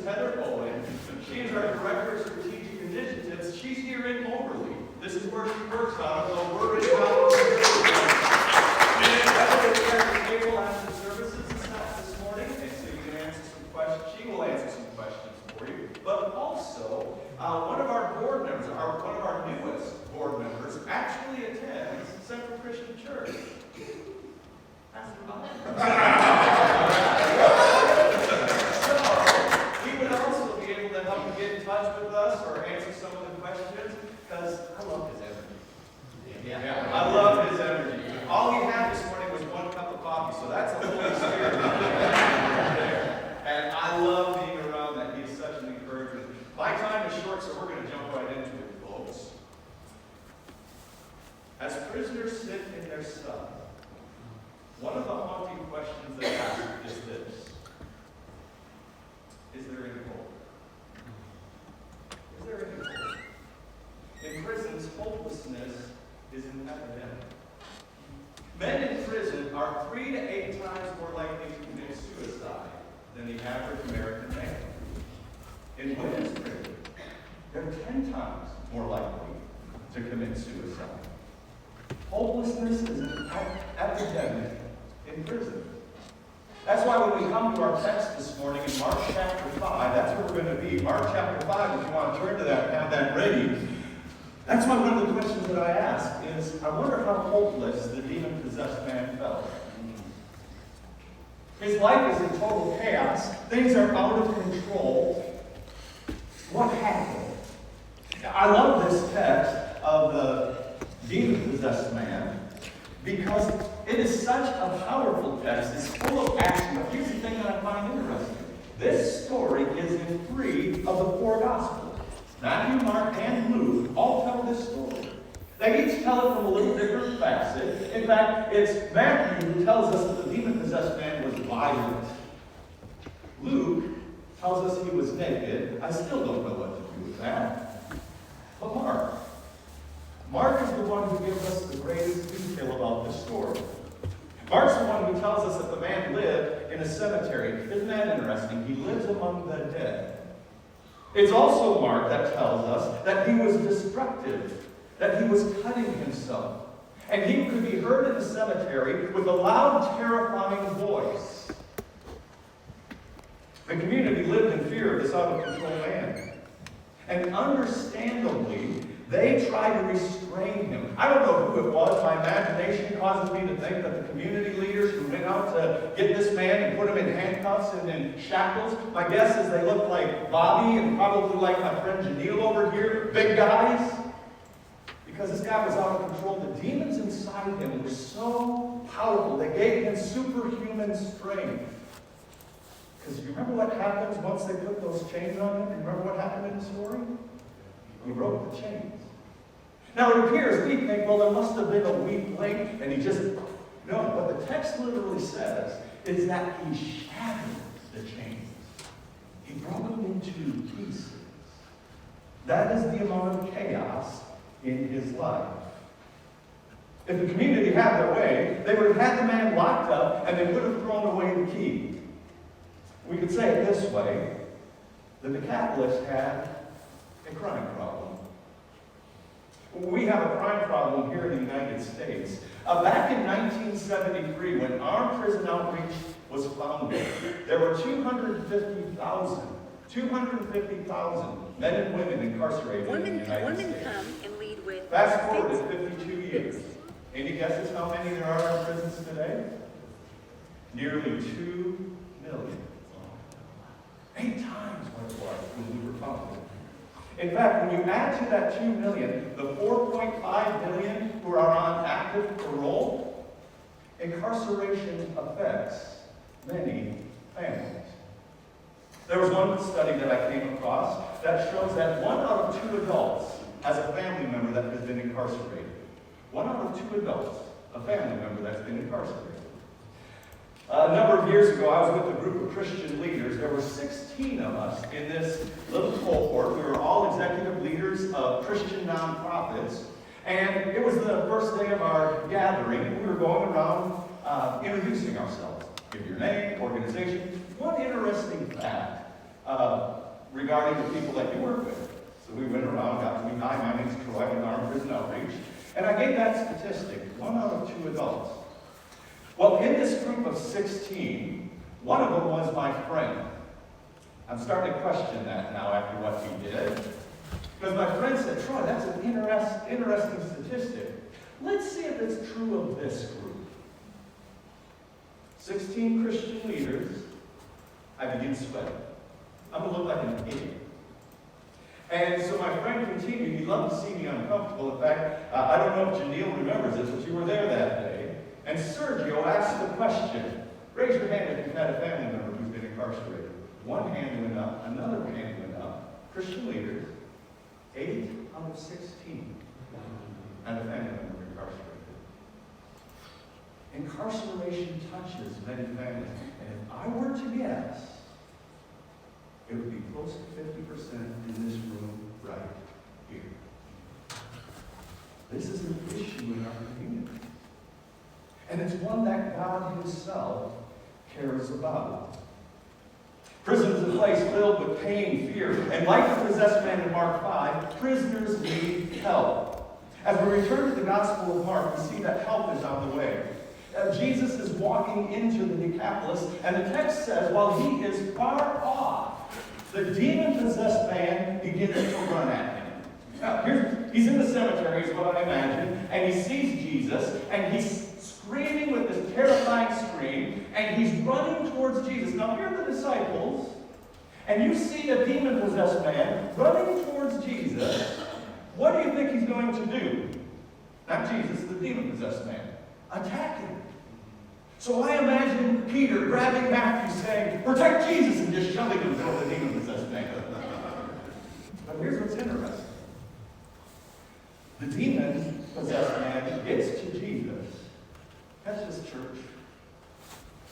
Heather Owen. She is our Director of Strategic Initiatives. She's here in Moberly. This is where she works out of, so we're in Heather is here at the table after services and stuff this morning, and so you can answer some questions. She will answer some questions for you. But also, one of our board members, one of our newest board members, actually attends Central Christian Church. He would also be able to help you get in touch with us or answer some of the questions, because I love his energy. Yeah, I love his energy. All he had this morning was 1 cup of coffee, so that's the Holy Spirit there. And I love being around that. He is such an encouragement. My time is short, so we're going to jump right into it, folks. As prisoners sit in their cell, one of the haunting questions they ask is this: is there any hope? Is there any hope? In prisons, hopelessness is an epidemic. Men in prison are 3 to 8 times more likely to commit suicide than the average American man. In women's prison, they're 10 times more likely to commit suicide. Hopelessness is an epidemic in prison. That's why when we come to our text this morning in Mark chapter 5, that's where we're going to be. Mark chapter 5, if you want to turn to that and have that ready. That's why one of the questions that I ask is, I wonder how hopeless the demon-possessed man felt. His life is in total chaos. Things are out of control. What happened? I love this text of the demon-possessed man because it is such a powerful text. It's full of action. But here's the thing that I find interesting. This story is in 3 of the 4 Gospels. Matthew, Mark, and Luke all tell this story. They each tell it from a little different facet. In fact, it's Matthew who tells us that the demon-possessed man was violent. Luke tells us he was naked. I still don't know what to do with that. But Mark is the one who gives us the greatest detail about this story. Mark's the one who tells us that the man lived in a cemetery. Isn't that interesting? He lives among the dead. It's also Mark that tells us that he was destructive, that he was cutting himself. And he could be heard in the cemetery with a loud, terrifying voice. The community lived in fear of this out-of-control man. And understandably, they tried to restrain him. I don't know who it was. My imagination causes me to think that the community leaders who went out to get this man and put him in handcuffs and in shackles, my guess is they looked like Bobby and probably like my friend Janelle over here, big guys. Because this guy was out of control. The demons inside him were so powerful. They gave him superhuman strength. Because you remember what happens once they put those chains on him? Remember what happened in the story? He broke the chains. Now it appears, we think, well, there must have been a weak link, and he just... No, what the text literally says is that he shattered the chains. He broke them into pieces. That is the amount of chaos in his life. If the community had their way, they would have had the man locked up, and they would have thrown away the key. We could say it this way: the Decapolis had a crime problem. We have a crime problem here in the United States. Back in 1973, when Armed Prison Outreach was founded, there were 250,000 men and women incarcerated in the United States. Women come and lead with... Fast forward to 52 years. Any guesses how many there are in prisons today? Nearly 2 million. 8 times what it was when we were founded. In fact, when you add to that 2 million, the 4.5 million who are on active parole, incarceration affects many families. There was one study that I came across that shows that 1 out of 2 adults has a family member that has been incarcerated. 1 out of 2 adults, a family member that's been incarcerated. A number of years ago, I was with a group of Christian leaders. There were 16 of us in this little cohort. We were all executive leaders of Christian nonprofits. And it was the first day of our gathering. We were going around introducing ourselves. Give your name, organization. One interesting fact. regarding the people that you work with. So we went around, got to meet, hi, my name's Troy, I'm with Armed Prison Outreach. And I gave that statistic, 1 out of 2 adults. Well, in this group of 16, one of them was my friend. I'm starting to question that now after what he did. Because my friend said, Troy, that's an interesting statistic. Let's see if it's true of this group. 16 Christian leaders, I begin sweating. I'm going to look like an idiot. And so my friend continued. He loved to see me uncomfortable. In fact, I don't know if Janelle remembers this, but you were there that day. And Sergio asked the question. Raise your hand if you've had a family member who's been incarcerated. One hand went up, another hand went up. Christian leaders, 8 out of 16 had a family member incarcerated. Incarceration touches many families. And if I were to guess, it would be close to 50% in this room right here. This is an issue in our community. And it's one that God Himself cares about. Prison is a place filled with pain, fear, and like the possessed man in Mark 5, prisoners need help. As we return to the Gospel of Mark, we see that help is on the way. Jesus is walking into the Decapolis, and the text says, while he is far off, the demon-possessed man begins to run at him. Now, he's in the cemetery, is what I imagine, and he sees Jesus, and he's screaming with this terrifying scream, and he's running towards Jesus. Now, here are the disciples, and you see the demon-possessed man running towards Jesus. What do you think he's going to do? Not Jesus, the demon-possessed man. Attack him. So I imagine Peter grabbing Matthew saying, protect Jesus, and just shoving him toward the demon-possessed man. But here's what's interesting. The demon-possessed man gets to Jesus. That's his church.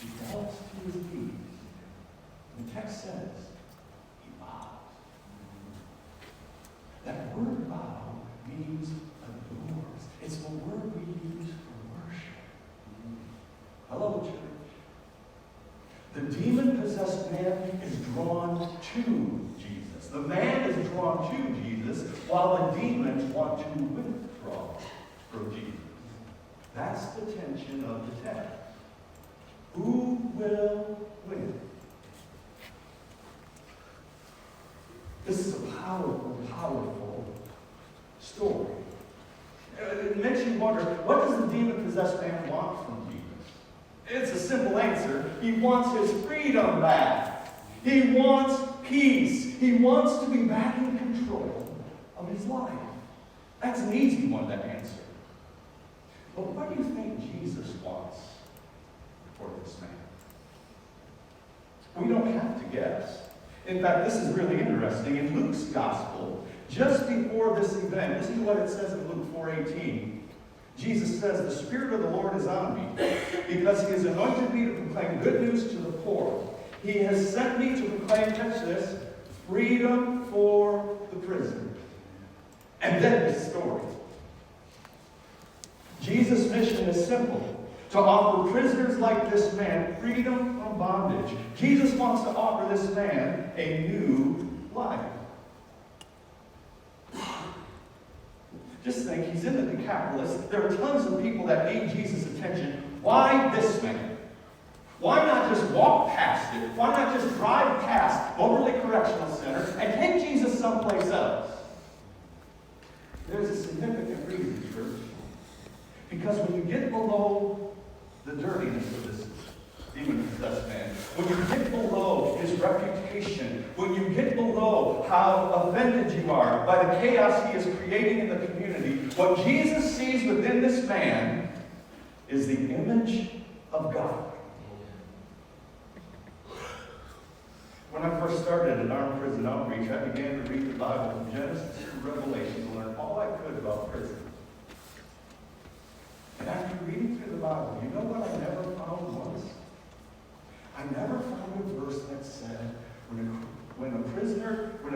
He falls to his knees. And the text says, he bows. That word bow means adores. It's the word we use for worship. Hello, church. The demon-possessed man is drawn to Jesus. The man is drawn to Jesus, while the demons want to withdraw from Jesus. That's the tension of the text. Who will win? This is a powerful, powerful story. It makes you wonder, what does the demon-possessed man want from Jesus? It's a simple answer. He wants his freedom back. He wants peace. He wants to be back in control of his life. That's an easy one to answer. But what do you think Jesus wants for this man? We don't have to guess. In fact, this is really interesting. In Luke's gospel, just before this event, listen to what it says in Luke 4:18. Jesus says, the Spirit of the Lord is on me, because He has anointed me to proclaim good news to the poor. He has sent me to proclaim, catch this, freedom for the prisoner. And then this story. Jesus' mission is simple: to offer prisoners like this man freedom from bondage. Jesus wants to offer this man a new life. Just think, he's in the Decapolis. There are tons of people that need Jesus' attention. Why this man? Why not just walk past it? Why not just drive past Moberly Correctional Center and take Jesus someplace else? There's a significant reason, church. Because when you get below the dirtiness of this demon-possessed man, when you get below his reputation, when you get below how offended you are by the chaos he is creating in the community, what Jesus sees within this man is the image of God. When I first started at Armed Prison Outreach, I began to read the Bible from Genesis to Revelation to learn all I could about prison. And after reading through the Bible, you know what I never found once? I never found a verse that said, when a prisoner